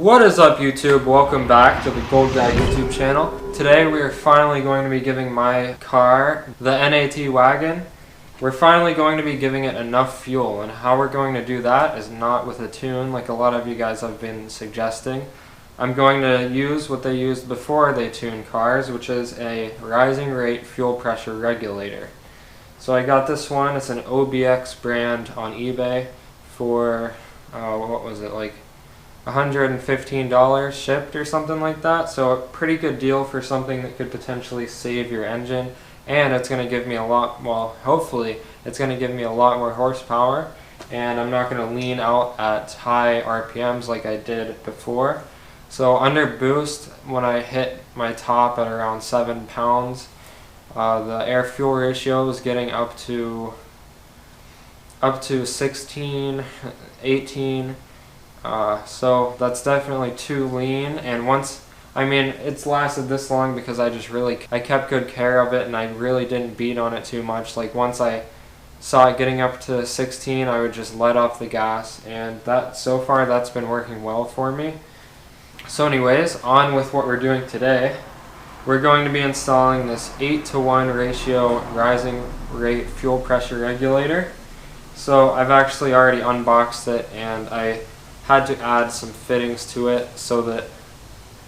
What is up, YouTube? Welcome back to the Gold Guy YouTube channel. Today we are finally going to be giving my car, the NAT wagon, we're finally going to be giving it enough fuel, and how we're going to do that is not with a tune like a lot of you guys have been suggesting. I'm going to use what they used before they tuned cars, which is a rising rate fuel pressure regulator. So I got this one. It's an OBX brand on eBay for, what was it, like $115 shipped or something like that. So a pretty good deal for something that could potentially save your engine, and it's going to give me a lot, well, hopefully it's going to give me a lot more horsepower, and I'm not going to lean out at high RPMs like I did before. So under boost, when I hit my top at around 7 pounds, the air fuel ratio was getting up to 16, 18. So that's definitely too lean, and it's lasted this long because I kept good care of it, and I really didn't beat on it too much. Like once I saw it getting up to 16, I would just let off the gas, and so far that's been working well for me. So anyways, on with what we're doing today. We're going to be installing this 8-to-1 ratio rising rate fuel pressure regulator. So I've actually already unboxed it, and I had to add some fittings to it so that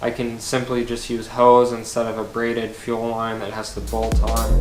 I can simply just use hose instead of a braided fuel line that has to bolt on.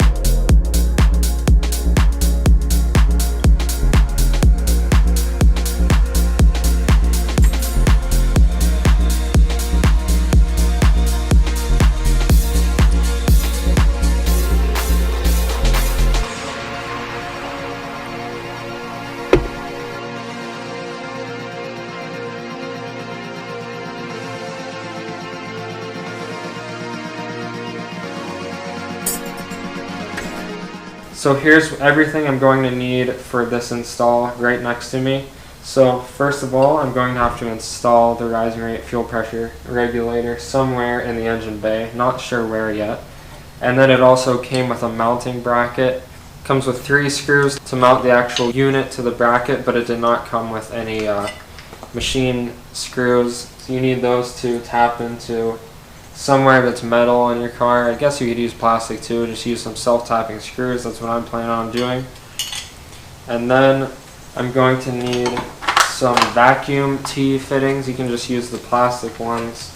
So here's everything I'm going to need for this install right next to me. So first of all, I'm going to have to install the rising rate fuel pressure regulator somewhere in the engine bay, not sure where yet. And then it also came with a mounting bracket. Comes with 3 screws to mount the actual unit to the bracket, but it did not come with any machine screws. So you need those to tap into somewhere that's metal in your car. I guess you could use plastic too, just use some self-tapping screws. That's what I'm planning on doing. And then I'm going to need some vacuum tee fittings. You can just use the plastic ones.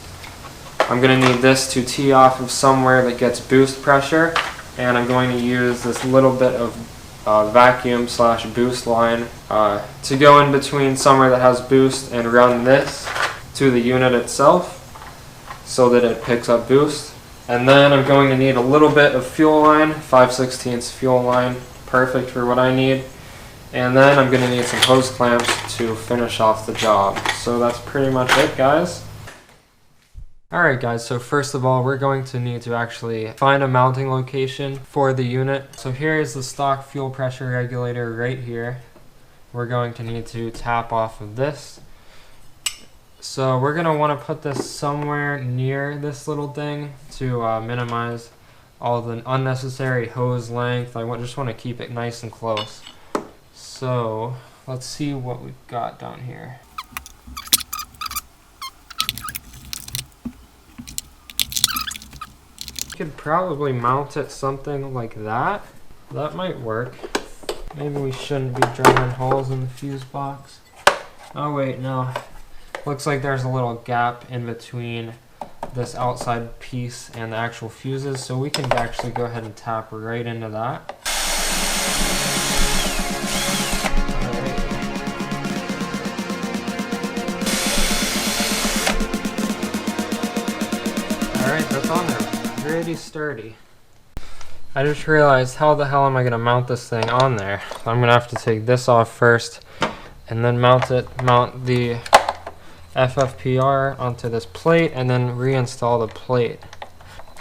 I'm going to need this to tee off of somewhere that gets boost pressure, and I'm going to use this little bit of vacuum / boost line to go in between somewhere that has boost and run this to the unit itself, so that it picks up boost. And then I'm going to need a little bit of fuel line, 5/16 fuel line, perfect for what I need. And then I'm going to need some hose clamps to finish off the job. So that's pretty much it, guys. Alright guys, so first of all, we're going to need to actually find a mounting location for the unit. So here is the stock fuel pressure regulator right here. We're going to need to tap off of this. So we're going to want to put this somewhere near this little thing to minimize all the unnecessary hose length. I just want to keep it nice and close. So let's see what we've got down here. You could probably mount it something like that. That might work. Maybe we shouldn't be drilling holes in the fuse box. Oh wait, no. Looks like there's a little gap in between this outside piece and the actual fuses, so we can actually go ahead and tap right into that. Alright, that's on there. Pretty sturdy. I just realized, how the hell am I going to mount this thing on there? I'm going to have to take this off first and then mount the FFPR onto this plate and then reinstall the plate.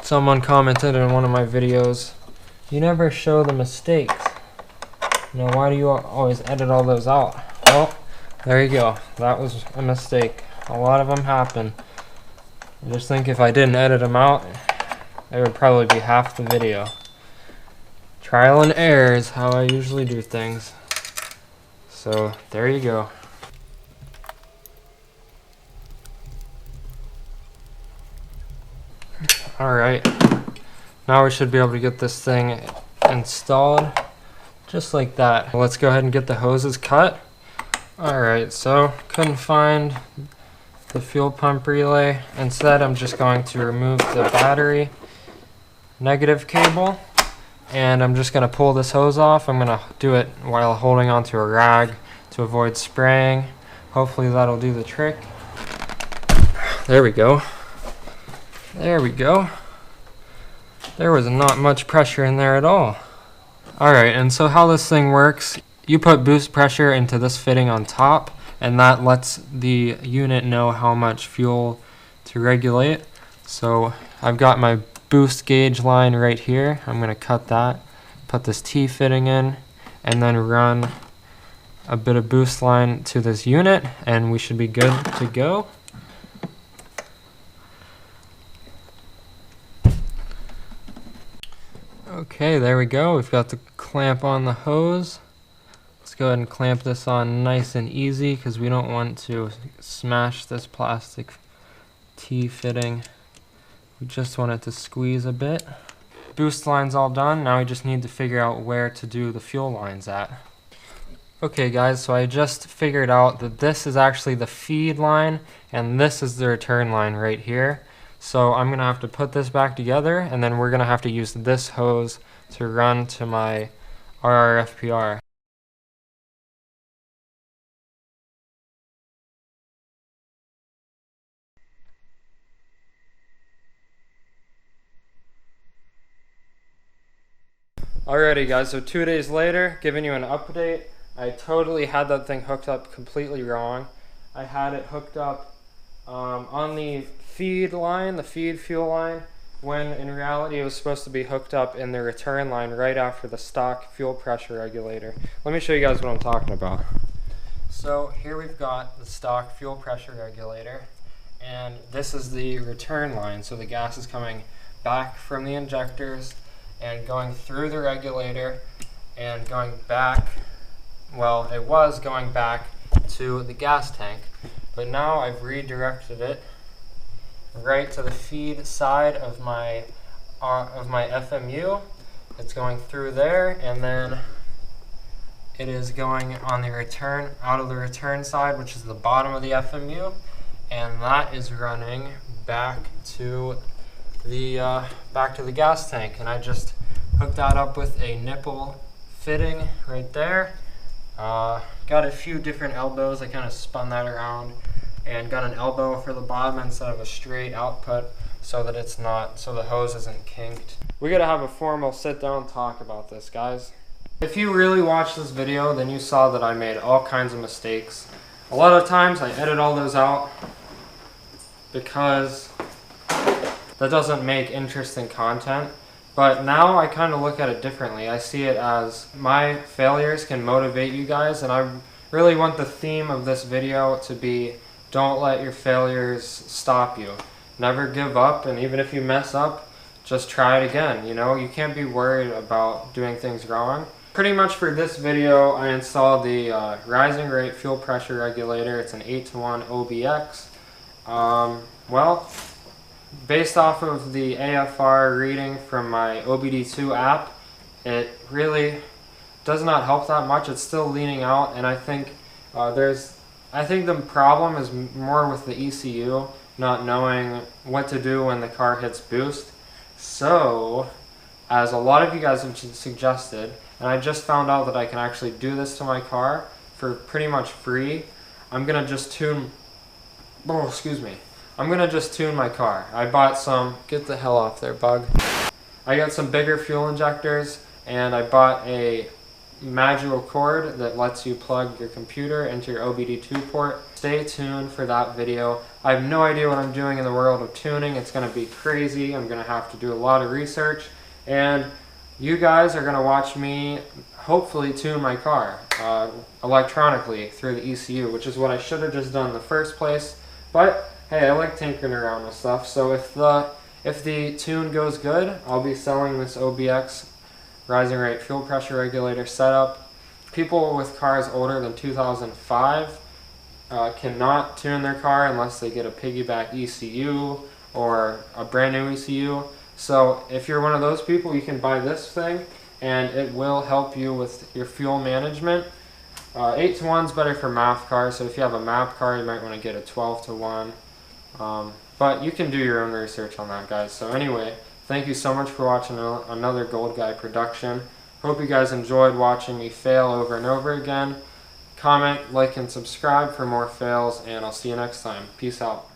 Someone commented in one of my videos, "You never show the mistakes. Why do you always edit all those out?" Well, there you go. That was a mistake. A lot of them happen. I just think if I didn't edit them out, it would probably be half the video. Trial and error is how I usually do things. So there you go. Alright, now we should be able to get this thing installed just like that. Let's go ahead and get the hoses cut. Alright, so couldn't find the fuel pump relay. Instead, I'm just going to remove the battery negative cable, and I'm just going to pull this hose off. I'm going to do it while holding onto a rag to avoid spraying. Hopefully that'll do the trick. There we go. There we go. There was not much pressure in there at all. Alright, and so how this thing works, you put boost pressure into this fitting on top, and that lets the unit know how much fuel to regulate. So I've got my boost gauge line right here. I'm going to cut that, put this T fitting in, and then run a bit of boost line to this unit, and we should be good to go. Okay, there we go. We've got the clamp on the hose. Let's go ahead and clamp this on nice and easy because we don't want to smash this plastic T fitting. We just want it to squeeze a bit. Boost line's all done. Now we just need to figure out where to do the fuel lines at. Okay guys, so I just figured out that this is actually the feed line and this is the return line right here. So I'm gonna have to put this back together, and then we're gonna have to use this hose to run to my RRFPR. Alrighty guys, so 2 days later, giving you an update. I totally had that thing hooked up completely wrong. I had it hooked up on the feed line, the feed fuel line, when in reality it was supposed to be hooked up in the return line right after the stock fuel pressure regulator. Let me show you guys what I'm talking about. So here we've got the stock fuel pressure regulator, and this is the return line. So the gas is coming back from the injectors and going through the regulator and going back, well, it was going back to the gas tank, but now I've redirected it right to the feed side of my FMU. It's going through there, and then it is going on the return, out of the return side, which is the bottom of the FMU, and that is running back to the gas tank. And I just hooked that up with a nipple fitting right there. Got a few different elbows. I kind of spun that around and got an elbow for the bottom instead of a straight output, so that it's not, so the hose isn't kinked. We gotta have a formal sit down talk about this, guys. If you really watched this video, then you saw that I made all kinds of mistakes. A lot of times I edit all those out because that doesn't make interesting content. But now I kind of look at it differently. I see it as my failures can motivate you guys, and I really want the theme of this video to be, don't let your failures stop you. Never give up, and even if you mess up, just try it again. You know, you can't be worried about doing things wrong. Pretty much for this video, I installed the rising rate fuel pressure regulator. It's an 8-to-1 OBX. Well, based off of the AFR reading from my OBD2 app, it really does not help that much. It's still leaning out, and I think the problem is more with the ECU not knowing what to do when the car hits boost. So, as a lot of you guys have suggested, and I just found out that I can actually do this to my car for pretty much free, I'm gonna just tune, I'm gonna just tune my car. I bought some, get the hell off there, bug. I got some bigger fuel injectors, and I bought a manual cord that lets you plug your computer into your OBD2 port. Stay tuned for that video. I have no idea what I'm doing in the world of tuning. It's going to be crazy. I'm going to have to do a lot of research, and you guys are going to watch me hopefully tune my car electronically through the ECU, which is what I should have just done in the first place. But hey, I like tinkering around with stuff, so if the tune goes good, I'll be selling this OBX rising rate fuel pressure regulator setup. People with cars older than 2005 cannot tune their car unless they get a piggyback ECU or a brand new ECU. So if you're one of those people, you can buy this thing and it will help you with your fuel management. 8-to-1 is better for MAF cars, so if you have a MAF car, you might want to get a 12-to-1. But you can do your own research on that, guys. So anyway, thank you so much for watching another Gold Guy production. Hope you guys enjoyed watching me fail over and over again. Comment, like, and subscribe for more fails, and I'll see you next time. Peace out.